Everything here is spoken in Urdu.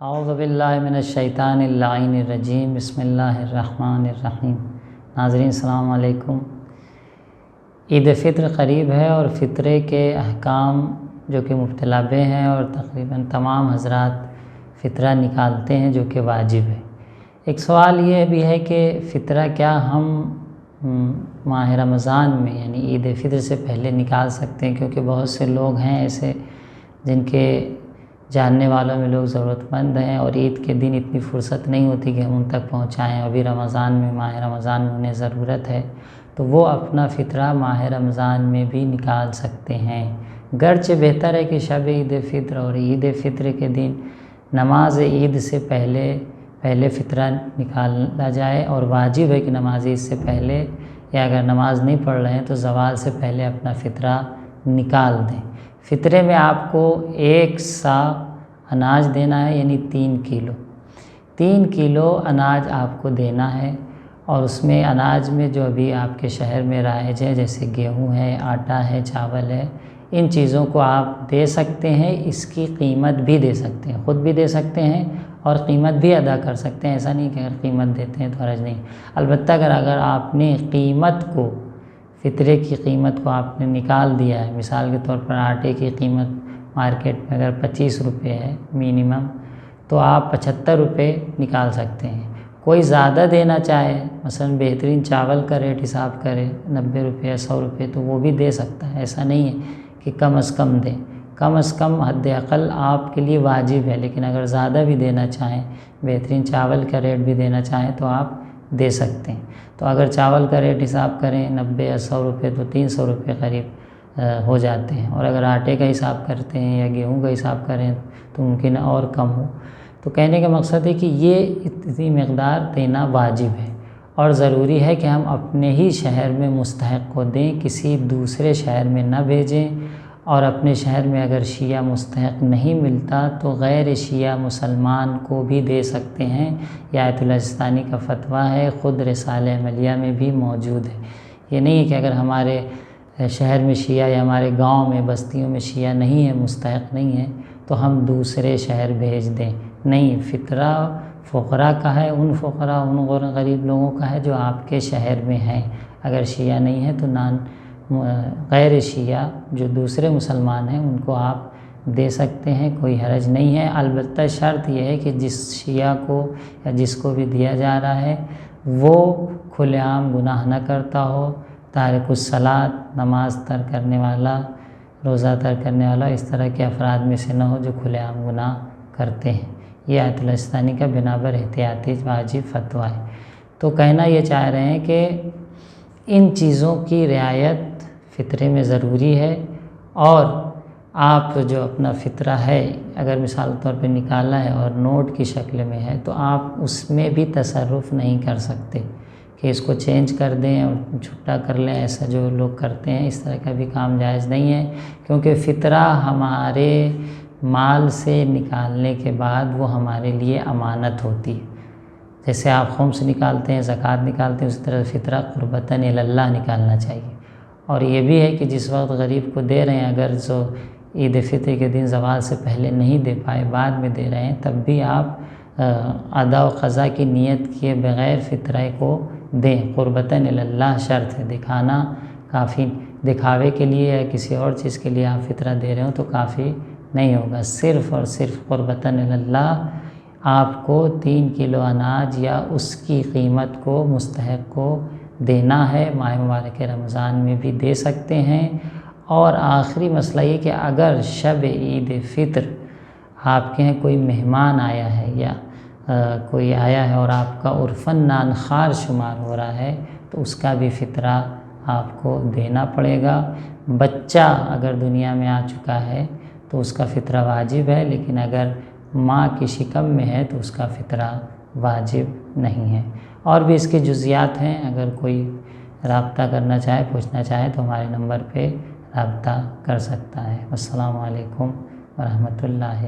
اعوذ باللہ من الشیطان اللعین الرجیم بسم اللہ الرحمن الرحیم۔ ناظرین السلام علیکم۔ عید فطر قریب ہے اور فطرے کے احکام جو کہ مبتلا بے ہیں اور تقریباً تمام حضرات فطرہ نکالتے ہیں جو کہ واجب ہے۔ ایک سوال یہ بھی ہے کہ فطرہ کیا ہم ماہ رمضان میں یعنی عید فطر سے پہلے نکال سکتے ہیں، کیونکہ بہت سے لوگ ہیں ایسے جن کے جاننے والوں میں لوگ ضرورت مند ہیں اور عید کے دن اتنی فرصت نہیں ہوتی کہ ہم ان تک پہنچائیں، ابھی رمضان میں ماہ رمضان میں انہیں ضرورت ہے، تو وہ اپنا فطرہ ماہ رمضان میں بھی نکال سکتے ہیں۔ گرچہ بہتر ہے کہ شب عید فطر اور عید فطر کے دن نماز عید سے پہلے فطرہ نکالا جائے، اور واجب ہے کہ نماز عید سے پہلے یا اگر نماز نہیں پڑھ رہے ہیں تو زوال سے پہلے اپنا فطرہ نکال دیں۔ فطرے میں آپ کو 1 سا اناج دینا ہے، یعنی 3 کلو اناج آپ کو دینا ہے، اور اس میں اناج میں جو ابھی آپ کے شہر میں رائج ہے جیسے گیہوں ہے، آٹا ہے، چاول ہے، ان چیزوں کو آپ دے سکتے ہیں۔ اس کی قیمت بھی دے سکتے ہیں، خود بھی دے سکتے ہیں اور قیمت بھی ادا کر سکتے ہیں۔ ایسا نہیں کہ اگر قیمت دیتے ہیں تو حرج نہیں، البتہ اگر آپ نے فطرے کی قیمت کو آپ نے نکال دیا ہے، مثال کے طور پر آٹے کی قیمت مارکیٹ میں اگر 25 روپے ہے منیمم، تو آپ 75 روپے نکال سکتے ہیں۔ کوئی زیادہ دینا چاہے، مثلا بہترین چاول کا ریٹ حساب کرے 90 روپے یا 100 روپے، تو وہ بھی دے سکتا ہے۔ ایسا نہیں ہے کہ کم از کم دیں، کم از کم حد اقل آپ کے لیے واجب ہے، لیکن اگر زیادہ بھی دینا چاہیں، بہترین چاول کا ریٹ بھی دینا چاہیں تو آپ دے سکتے ہیں۔ تو اگر چاول کا ریٹ حساب کریں 90 یا 100 روپے تو 300 روپے قریب ہو جاتے ہیں، اور اگر آٹے کا حساب کرتے ہیں یا گیہوں کا حساب کریں تو ممکن اور کم ہو۔ تو کہنے کا مقصد ہے کہ یہ اتنی مقدار دینا واجب ہے، اور ضروری ہے کہ ہم اپنے ہی شہر میں مستحق کو دیں، کسی دوسرے شہر میں نہ بھیجیں، اور اپنے شہر میں اگر شیعہ مستحق نہیں ملتا تو غیر شیعہ مسلمان کو بھی دے سکتے ہیں۔ یہ آیت اللہ سستانی کا فتویٰ ہے، خود رسالہ عملیہ میں بھی موجود ہے۔ یہ نہیں ہے کہ اگر ہمارے شہر میں شیعہ یا ہمارے گاؤں میں بستیوں میں شیعہ نہیں ہے، مستحق نہیں ہے، تو ہم دوسرے شہر بھیج دیں۔ نہیں، فطرہ فقراء کا ہے، ان فقراء ان غریب لوگوں کا ہے جو آپ کے شہر میں ہیں۔ اگر شیعہ نہیں ہے تو غیر شیعہ جو دوسرے مسلمان ہیں ان کو آپ دے سکتے ہیں، کوئی حرج نہیں ہے۔ البتہ شرط یہ ہے کہ جس شیعہ کو یا جس کو بھی دیا جا رہا ہے وہ کھلے عام گناہ نہ کرتا ہو، تارک الصلاۃ، نماز ترک کرنے والا، روزہ ترک کرنے والا، اس طرح کے افراد میں سے نہ ہو جو کھلے عام گناہ کرتے ہیں۔ یہ آیت اللہ سستانی کا بنابر احتیاطی واجب فتویٰ ہے۔ تو کہنا یہ چاہ رہے ہیں کہ ان چیزوں کی رعایت فطرے میں ضروری ہے، اور آپ جو اپنا فطرہ ہے اگر مثال طور پہ نکالا ہے اور نوٹ کی شکل میں ہے تو آپ اس میں بھی تصرف نہیں کر سکتے کہ اس کو چینج کر دیں اور چھٹا کر لیں، ایسا جو لوگ کرتے ہیں اس طرح کا بھی کام جائز نہیں ہے، کیونکہ فطرہ ہمارے مال سے نکالنے کے بعد وہ ہمارے لیے امانت ہوتی ہے۔ جیسے آپ خمس نکالتے ہیں، زکوٰۃ نکالتے ہیں، اس طرح فطرہ قربتاً اللہ نکالنا چاہیے۔ اور یہ بھی ہے کہ جس وقت غریب کو دے رہے ہیں، اگر جو عید فطر کے دن زوال سے پہلے نہیں دے پائے، بعد میں دے رہے ہیں، تب بھی آپ ادا و قضا کی نیت کیے بغیر فطرہ کو دیں۔ قربتاً اللہ شرط ہے، دکھانا کافی، دکھاوے کے لیے یا کسی اور چیز کے لیے آپ فطرہ دے رہے ہو تو کافی نہیں ہوگا۔ صرف اور صرف قربتاً اللہ آپ کو 3 کلو اناج یا اس کی قیمت کو مستحق کو دینا ہے۔ ماہ مبارک رمضان میں بھی دے سکتے ہیں۔ اور آخری مسئلہ یہ کہ اگر شب عید فطر آپ کے یہاں کوئی مہمان آیا ہے یا کوئی آیا ہے اور آپ کا عرفاً نانخوار شمار ہو رہا ہے تو اس کا بھی فطرہ آپ کو دینا پڑے گا۔ بچہ اگر دنیا میں آ چکا ہے تو اس کا فطرہ واجب ہے، لیکن اگر ماں کی شکم میں ہے تو اس کا فطرہ واجب نہیں ہے۔ اور بھی اس کی جزیات ہیں، اگر کوئی رابطہ کرنا چاہے، پوچھنا چاہے تو ہمارے نمبر پہ رابطہ کر سکتا ہے۔ السلام علیکم ورحمۃ اللہ۔